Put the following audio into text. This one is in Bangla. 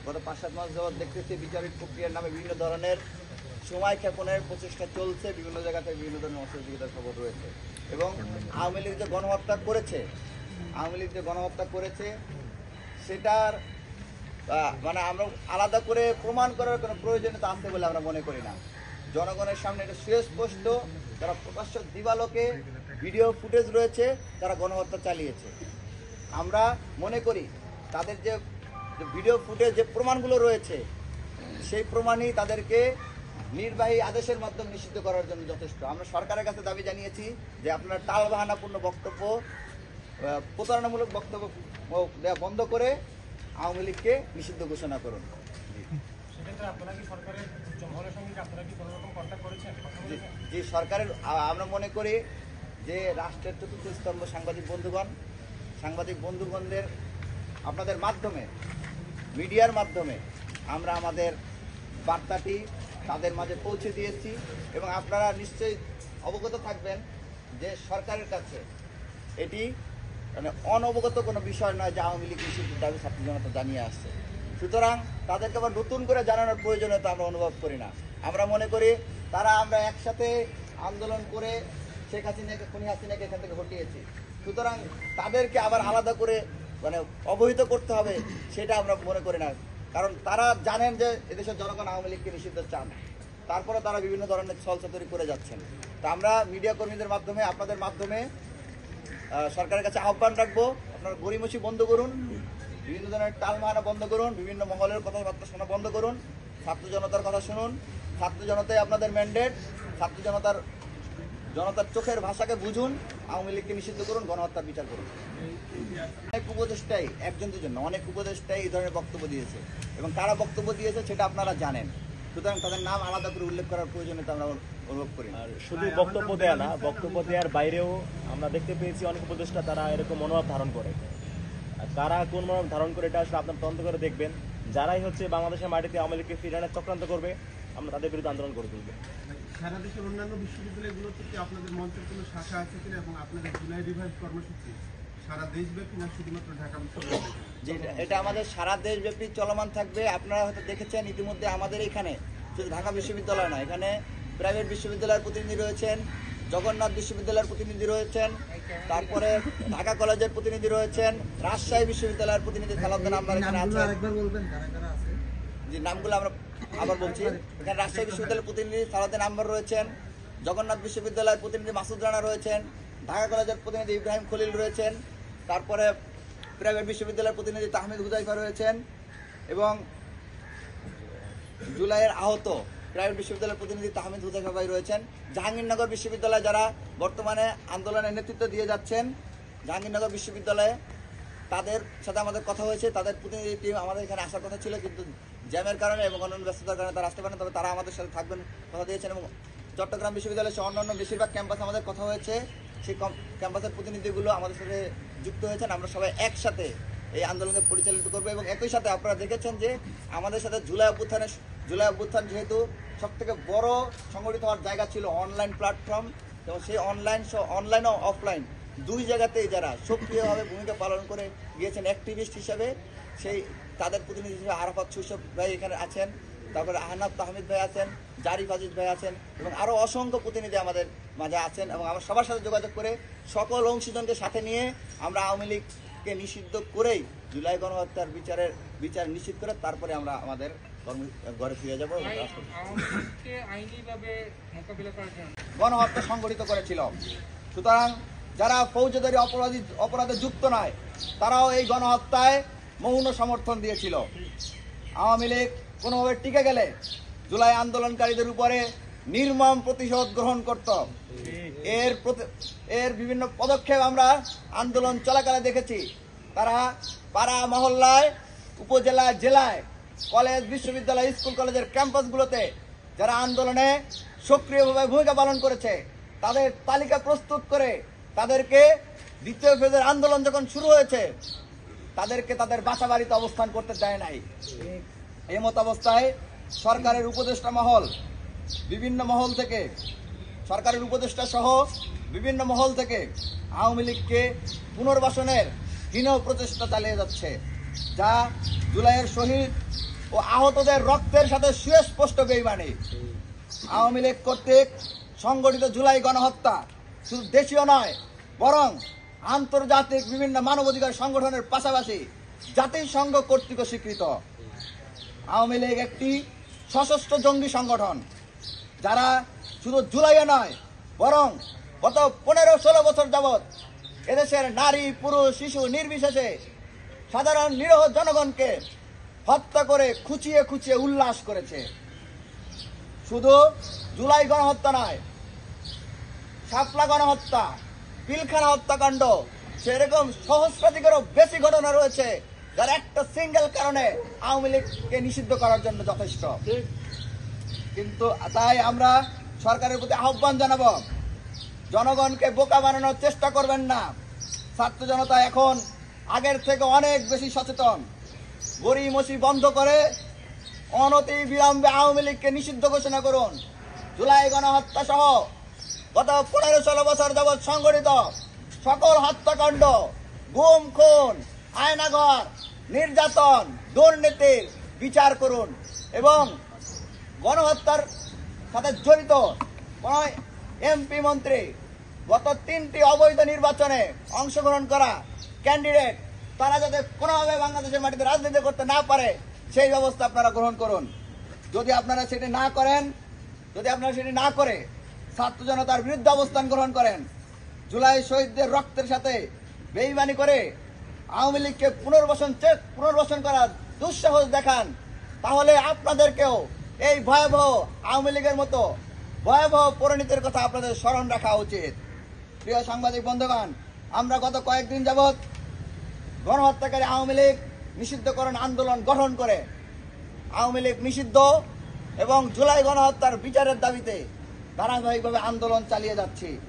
গত 5-7 মাস যাবৎ দেখতেছি বিচারিক প্রক্রিয়ার নামে বিভিন্ন ধরনের সময় ক্ষেপণের প্রচেষ্টা চলছে, বিভিন্ন জায়গা থেকে বিভিন্ন ধরনের অসহযোগিতার খবর রয়েছে। এবং আওয়ামী লীগ যে গণহত্যা করেছে সেটার মানে আমরা আলাদা করে প্রমাণ করার কোনো প্রয়োজনীয়তা আছে বলে আমরা মনে করি না। জনগণের সামনে এটা সুস্পষ্ট, তারা প্রকাশ্য দিবালোকে ভিডিও ফুটেজ রয়েছে, তারা গণহত্যা চালিয়েছে। আমরা মনে করি তাদের যে ভিডিও ফুটেজ যে প্রমাণগুলো রয়েছে সেই প্রমাণই তাদেরকে নির্বাহী আদেশের মাধ্যমে নিষিদ্ধ করার জন্য যথেষ্ট। আমরা সরকারের কাছে দাবি জানিয়েছি যে আপনারা টালবাহানাপূর্ণ বক্তব্য, প্রতারণামূলক বক্তব্য দেওয়া বন্ধ করে আওয়ামী লীগকে নিষিদ্ধ ঘোষণা করুন। জি, সরকারের আমরা মনে করি যে রাষ্ট্রের চতুর্থ স্তম্ভ সাংবাদিক বন্ধুগণদের আপনাদের মাধ্যমে, মিডিয়ার মাধ্যমে আমরা আমাদের বার্তাটি তাদের মাঝে পৌঁছে দিয়েছি এবং আপনারা নিশ্চয়ই অবগত থাকবেন যে সরকারের কাছে এটি মানে অনবগত কোনো বিষয় নয় যে আওয়ামী লীগ নিষিদ্ধের দাবি ছাত্র জনতা জানিয়ে আসছে। সুতরাং তাদেরকে আবার নতুন করে জানানোর প্রয়োজনীয়তা আমরা অনুভব করি না। আমরা মনে করি আমরা একসাথে আন্দোলন করে খুনি হাসিনাকে এখান থেকে হটিয়েছি। সুতরাং তাদেরকে আবার আলাদা করে মানে অবহিত করতে হবে সেটা আমরা মনে করি না, কারণ তারা জানেন যে এদেশের জনগণ আওয়ামী লীগকে নিষিদ্ধ চান, তারপরে তারা বিভিন্ন ধরনের ছলচাতুরি করে যাচ্ছেন। তা আমরা মিডিয়া কর্মীদের মাধ্যমে, আপনাদের মাধ্যমে সরকারের কাছে আহ্বান রাখবো, আপনারা গড়িমসি বন্ধ করুন, বিভিন্ন ধরনের টালমাহানা বন্ধ করুন, বিভিন্ন মহলের কথাবার্তা শোনা বন্ধ করুন, ছাত্র জনতার কথা শুনুন। ছাত্র জনতাই আপনাদের ম্যান্ডেট, ছাত্র জনতার চোখের ভাষাকে বুঝুন, আওয়ামী লীগকে নিষিদ্ধ করুন, গণহত্যার বিচার করুন। অনেক উপদেষ্টাই, একজন দুজন অনেক উপদেষ্টাই এই ধরনের বক্তব্য দিয়েছে এবং কারা বক্তব্য দিয়েছে সেটা আপনারা জানেন। সুতরাং তাদের নাম আলাদা করে উল্লেখ করার প্রয়োজনীয়তা আমরা অনুভব করি। আর শুধু বক্তব্য দেয়া না, বক্তব্য দেওয়ার বাইরেও আমরা দেখতে পেয়েছি অনেক উপদেষ্টা তারা এরকম মনোভাব ধারণ করে। আর কারা কোন মনোভাব ধারণ করে এটা আসলে আপনার তদন্ত করে দেখবেন। যারাই হচ্ছে বাংলাদেশের মাটিতে আওয়ামী লীগকে ফিরানোর চক্রান্ত করবে, আমরা তাদের বিরুদ্ধে আন্দোলন করে তুলব। সারা দেশের অন্যান্য বিশ্ববিদ্যালয়গুলোতে কি আপনাদের মঞ্চের কোনো শাখা আছে কিনা এবং আপনাদের জুলাই রিভাইভ কর্মসূচি সারা দেশব্যাপী না শুধুমাত্র ঢাকা বিশ্ববিদ্যালয়? এটা আমাদের সারা দেশব্যাপী চলমান থাকবে। আপনারা হয়তো দেখেছেন ইতিমধ্যে আমাদের এখানে শুধু ঢাকা বিশ্ববিদ্যালয় নয়, এখানে প্রাইভেট বিশ্ববিদ্যালয়ের প্রতিনিধি রয়েছেন, জগন্নাথ বিশ্ববিদ্যালয়ের প্রতিনিধি রয়েছেন, তারপরে ঢাকা কলেজের প্রতিনিধি রয়েছেন, রাজশাহী বিশ্ববিদ্যালয়ের প্রতিনিধি সালাউদ্দিন আহমেদ এখানে আছেন। যে নামগুলো আমরা আবার বলছি, এখানে রাজশাহী বিশ্ববিদ্যালয়ের প্রতিনিধি সালাউদ্দিন আহমেদ রয়েছেন, জগন্নাথ বিশ্ববিদ্যালয়ের প্রতিনিধি মাসুদ রানা রয়েছেন, ঢাকা কলেজের প্রতিনিধি ইব্রাহিম খলিল রয়েছেন, তারপরে প্রাইভেট বিশ্ববিদ্যালয়ের প্রতিনিধি তাহমিদ হুজাইফা রয়েছেন এবং জুলাইয়ের আহত প্রাইভেট বিশ্ববিদ্যালয়ের প্রতিনিধি তাহমিদ হুজাইফা ভাই রয়েছেন। জাহাঙ্গীরনগর বিশ্ববিদ্যালয়ে যারা বর্তমানে আন্দোলনের নেতৃত্ব দিয়ে যাচ্ছেন, জাহাঙ্গীরনগর বিশ্ববিদ্যালয়ে তাদের সাথে আমাদের কথা হয়েছে, তাদের প্রতিনিধি টিম আমাদের এখানে আসার কথা ছিল, কিন্তু জ্যামের কারণে এবং অন্যান্য ব্যস্ততার কারণে তারা আসতে পারেন, তবে তারা আমাদের সাথে থাকবেন কথা দিয়েছেন। এবং চট্টগ্রাম বিশ্ববিদ্যালয় সহ অন্যান্য বেশিরভাগ ক্যাম্পাস আমাদের কথা হয়েছে, সেই ক্যাম্পাসের প্রতিনিধিগুলো আমাদের সাথে যুক্ত হয়েছেন। আমরা সবাই একসাথে এই আন্দোলনকে পরিচালিত করবো এবং একই সাথে আপনারা দেখেছেন যে আমাদের সাথে জুলাই অভ্যুত্থান যেহেতু সবথেকে বড় সংগঠিত হওয়ার জায়গা ছিল অনলাইন প্ল্যাটফর্ম, এবং সেই অনলাইন ও অফলাইন দুই জায়গাতেই যারা সক্রিয়ভাবে ভূমিকা পালন করে গিয়েছেন অ্যাক্টিভিস্ট হিসেবে, সেই তাদের প্রতিনিধি হিসেবে আরাফাত সুশব ভাই এখানে আছেন, তারপরে আহনাফ তাহমিদ ভাই আছেন, জারিফ আজিজ ভাই আছেন এবং আরও অসংখ্য প্রতিনিধি আমাদের মাঝে আছেন। এবং আমরা সবার সাথে যোগাযোগ করে সকল অংশীজনকে সাথে নিয়ে আমরা আওয়ামী লীগকে নিষিদ্ধ করেই জুলাই গণহত্যার বিচার নিশ্চিত করে তারপরে আমরা আমাদের ঘরে ফিরে যাবো। গণহত্যা সংগঠিত করেছিল, সুতরাং যারা ফৌজদারি অপরাধে যুক্ত নয় তারাও এই গণহত্যায় মৌন সমর্থন দিয়েছিল। আওয়ামী লীগ কোনোভাবে টিকে গেলে জুলাই আন্দোলনকারীদের উপরে নির্মম প্রতিশোধ গ্রহণ করত। এর বিভিন্ন পদক্ষেপ আমরা আন্দোলন চলাকালে দেখেছি। তারা পাড়া মহল্লায়, উপজেলা, জেলায়, কলেজ, বিশ্ববিদ্যালয়, স্কুল কলেজের ক্যাম্পাসগুলোতে যারা আন্দোলনে সক্রিয়ভাবে ভূমিকা পালন করেছে তাদের তালিকা প্রস্তুত করে তাদেরকে দ্বিতীয় ফেজের আন্দোলন যখন শুরু হয়েছে তাদেরকে তাদের বাসা বাড়িতে অবস্থান করতে দেয় নাই। এই মত অবস্থায় সরকারের উপদেষ্টা মহল বিভিন্ন মহল থেকে, সরকারের উপদেষ্টা সহ বিভিন্ন মহল থেকে আওয়ামী লীগকে পুনর্বাসনের হীন প্রচেষ্টা চালিয়ে যাচ্ছে, যা জুলাইয়ের শহীদ ও আহতদের রক্তের সাথে সুস্পষ্ট বেইমানি। আওয়ামী লীগ কর্তৃক সংগঠিত জুলাই গণহত্যা শুধু দেশীয় নয়, বরং আন্তর্জাতিক বিভিন্ন মানবাধিকার সংগঠনের পাশাপাশি জাতিসংঘ কর্তৃক স্বীকৃত। আওয়ামী লীগ একটি সশস্ত্র জঙ্গি সংগঠন, যারা শুধু জুলাইয়ে নয়, বরং গত 15-16 বছর যাবৎ এদেশের নারী, পুরুষ, শিশু নির্বিশেষে সাধারণ নিরীহ জনগণকে হত্যা করে খুঁচিয়ে খুঁচিয়ে উল্লাস করেছে। শুধু জুলাই গণহত্যা নয়, শাপলা গণহত্যা, পিলখানা হত্যাকাণ্ড, সেরকম সহস্রাধিকেরও বেশি ঘটনা রয়েছে, যার একটা সিঙ্গেল কারণে আওয়ামী লীগকে নিষিদ্ধ করার জন্য যথেষ্ট। কিন্তু তাই আমরা সরকারের প্রতি আহ্বান জানাবো, জনগণকে বোকা বানানোর চেষ্টা করবেন না। ছাত্র জনতা এখন আগের থেকে অনেক বেশি সচেতন। গড়িমসি বন্ধ করে অনতি বিলম্বে আওয়ামী লীগকে নিষিদ্ধ ঘোষণা করুন। জুলাই গণহত্যা সহ গত 15-16 বছর যাবৎ সংগঠিত সকল হত্যাকাণ্ড, গুম খুন, আয়নাঘর, নির্যাতন, দুর্নীতির বিচার করুন এবং গণহত্যার সাথে জড়িত কোন এমপি মন্ত্রী, গত 3টি অবৈধ নির্বাচনে অংশগ্রহণ করা ক্যান্ডিডেট, তারা যাতে কোনোভাবে বাংলাদেশের মাটিতে রাজনীতি করতে না পারে সেই ব্যবস্থা আপনারা গ্রহণ করুন। যদি আপনারা সেটি না করেন, যদি আপনারা সেটি না করে ছাত্র জনতার বিরুদ্ধে অবস্থান গ্রহণ করেন, জুলাই শহীদদের রক্তের সাথে বেইমানি করে আওয়ামী লীগকে পুনর্বাসন করার দুঃসাহস দেখান, তাহলে আপনাদেরকেও এই ভয়াবহ আওয়ামী লীগের মতো ভয়াবহ পরিণতির কথা আপনাদের স্মরণ রাখা উচিত। প্রিয় সাংবাদিক বন্ধুগণ, আমরা গত কয়েকদিন যাবৎ গণহত্যাকারী আওয়ামী লীগ নিষিদ্ধকরণ আন্দোলন গঠন করে আওয়ামী লীগ নিষিদ্ধ এবং জুলাই গণহত্যার বিচারের দাবিতে ধারাবাহিকভাবে আন্দোলন চালিয়ে যাচ্ছি।